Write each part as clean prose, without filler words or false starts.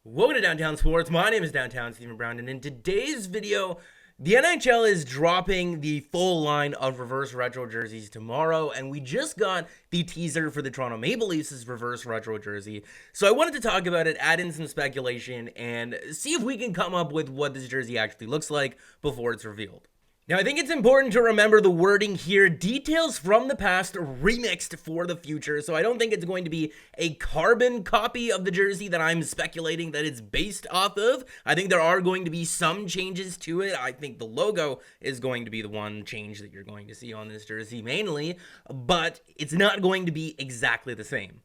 Welcome to Downtown Sports. My name is Downtown Stephen Brown, and in today's video, the NHL is dropping the full line of reverse retro jerseys tomorrow, and we just got the teaser for the Toronto Maple Leafs' reverse retro jersey. So I wanted to talk about it, add in some speculation, and see if we can come up with what this jersey actually looks like before it's revealed. Now, I think it's important to remember the wording here, details from the past remixed for the future, so I don't think it's going to be a carbon copy of the jersey that I'm speculating that it's based off of. I think there are going to be some changes to it. I think the logo is going to be the one change that you're going to see on this jersey mainly, but it's not going to be exactly the same.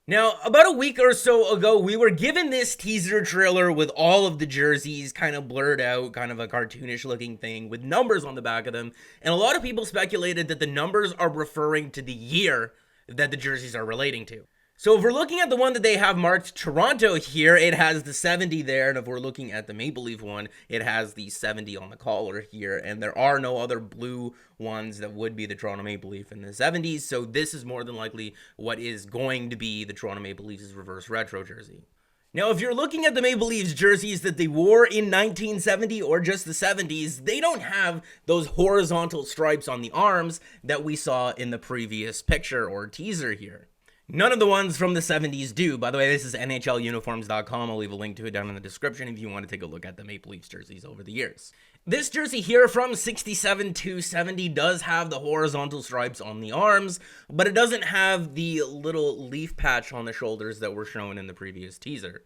Now, about a week or so ago, we were given this teaser trailer with all of the jerseys kind of blurred out, kind of a cartoonish looking thing with numbers on the back of them. And a lot of people speculated that the numbers are referring to the year that the jerseys are relating to. So if we're looking at the one that they have marked Toronto here, it has the 70 there. And if we're looking at the Maple Leaf one, it has the 70 on the collar here. And there are no other blue ones that would be the Toronto Maple Leaf in the 70s. So this is more than likely what is going to be the Toronto Maple Leafs' reverse retro jersey. Now, if you're looking at the Maple Leafs jerseys that they wore in 1970 or just the 70s, they don't have those horizontal stripes on the arms that we saw in the previous picture or teaser here. None of the ones from the 70s do. By the way, this is NHLuniforms.com. I'll leave a link to it down in the description if you want to take a look at the Maple Leafs jerseys over the years. This jersey here from 67 to 70 does have the horizontal stripes on the arms, but it doesn't have the little leaf patch on the shoulders that were shown in the previous teaser.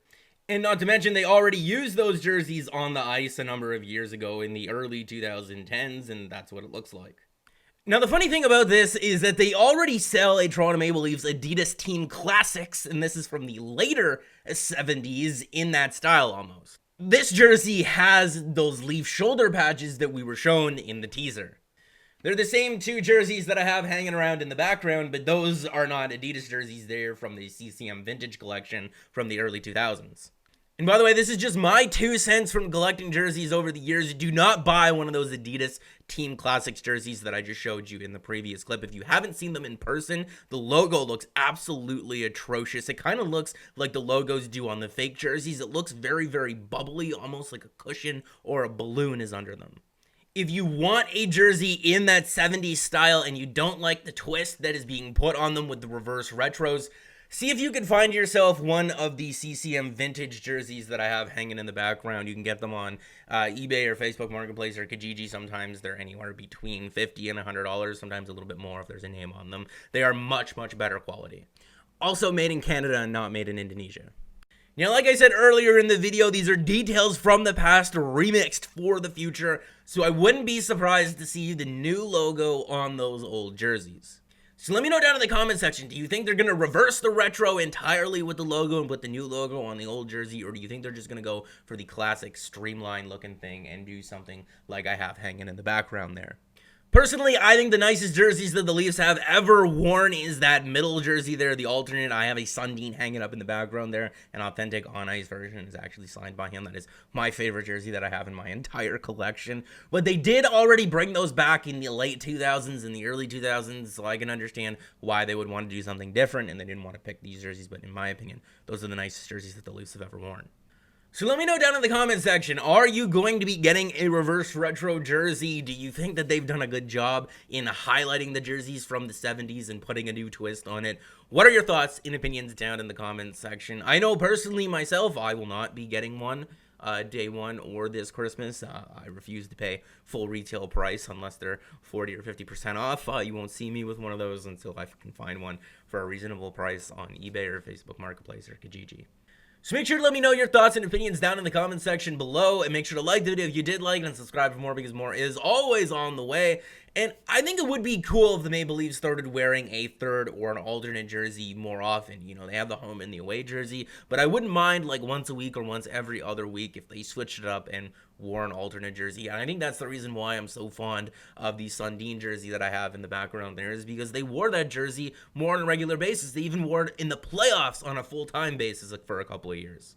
And not to mention, they already used those jerseys on the ice a number of years ago in the early 2010s, and that's what it looks like. Now, the funny thing about this is that they already sell a Toronto Maple Leafs Adidas Team Classics, and this is from the later 70s in that style almost. This jersey has those leaf shoulder patches that we were shown in the teaser. They're the same two jerseys that I have hanging around in the background, but those are not Adidas jerseys. They're from the CCM Vintage Collection from the early 2000s. And by the way, this is just my 2 cents from collecting jerseys over the years. Do not buy one of those Adidas Team Classics jerseys that I just showed you in the previous clip. If you haven't seen them in person, the logo looks absolutely atrocious. It kind of looks like the logos do on the fake jerseys. It looks very, very bubbly, almost like a cushion or a balloon is under them. If you want a jersey in that 70s style and you don't like the twist that is being put on them with the reverse retros, see if you can find yourself one of the CCM vintage jerseys that I have hanging in the background. You can get them on eBay or Facebook Marketplace or Kijiji. Sometimes they're anywhere between $50 and $100, sometimes a little bit more if there's a name on them. They are much, much better quality. Also made in Canada and not made in Indonesia. Now, like I said earlier in the video, these are details from the past remixed for the future, so I wouldn't be surprised to see the new logo on those old jerseys. So let me know down in the comment section, do you think they're going to reverse the retro entirely with the logo and put the new logo on the old jersey, or do you think they're just going to go for the classic streamlined looking thing and do something like I have hanging in the background there? Personally, I think the nicest jerseys that the Leafs have ever worn is that middle jersey there, the alternate. I have a Sundin hanging up in the background there. An authentic on-ice version is actually signed by him. That is my favorite jersey that I have in my entire collection. But they did already bring those back in the late 2000s and the early 2000s, so I can understand why they would want to do something different and they didn't want to pick these jerseys. But in my opinion, those are the nicest jerseys that the Leafs have ever worn. So let me know down in the comment section, are you going to be getting a reverse retro jersey? Do you think that they've done a good job in highlighting the jerseys from the 70s and putting a new twist on it? What are your thoughts and opinions down in the comment section? I know personally myself, I will not be getting one day one or this Christmas. I refuse to pay full retail price unless they're 40 or 50% off. You won't see me with one of those until I can find one for a reasonable price on eBay or Facebook Marketplace or Kijiji. So make sure to let me know your thoughts and opinions down in the comment section below, and make sure to like the video if you did like it and subscribe for more, because more is always on the way. And I think it would be cool if the Maple Leafs started wearing a third or an alternate jersey more often. You know, they have the home and the away jersey, but I wouldn't mind like once a week or once every other week if they switched it up and wore an alternate jersey. And I think that's the reason why I'm so fond of the Sundin jersey that I have in the background there, is because they wore that jersey more on a regular basis. They even wore it in the playoffs on a full-time basis for a couple of years.